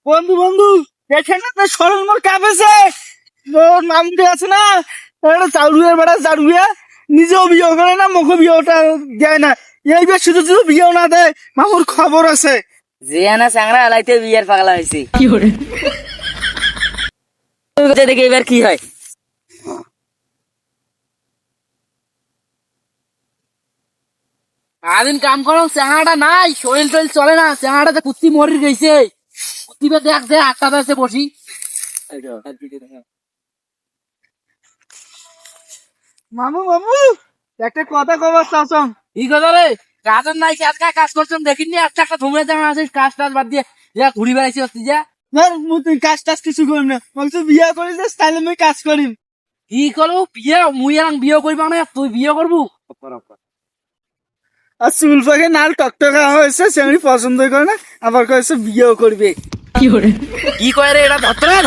বন্ধু বন্ধু দেখে না তো সরল মোর কাঁপেছে। ওর মামুকে আছে না, একটা চাউরুয়ের বেড়া চাউরুয়া, নিজেও বিয়ে করে না, মুখে বিয়েটা দেয় না। এইবার শুধু শুধু বিয়েও না দেয়, মামুর খবর আছে। জিয়ানা চাংরা আলাইতে বিয়ের পাগলা হয়েছি দেখে এবার কি হয়। সারাদিন কাম করো, চেহারাটা নাই, শরীর টরীর চলে না, চেহারাটা কুত্তি মরি গেছে। কুত্তিবে দেখ যে আটটা আছে বসি। মামু মামু একটা কথা কবার চাচম। কি কথা রে? কাজের নাই, আজকে কাজ করছেন দেখিনি, একটা ধুমরে জামা আছে, কাজ টাজ বাদ দিয়ে যা ঘুরি বেড়াইছি হচ্ছে যা। তুই কাজ টাজ কিছু করিম না, বলছো বিয়ে করে যে তাহলে আমি কাজ করিম। কি করবো বিয়ে? মুই আর বিয়ে করবা না, তুই বিয়ে করবো? আর চুল পাকে নাল টকটকা হয়েছে, সেমনি পছন্দ করে না, আবার কয়েছে বিয়েও করবে। কি করে রে এটা? ধর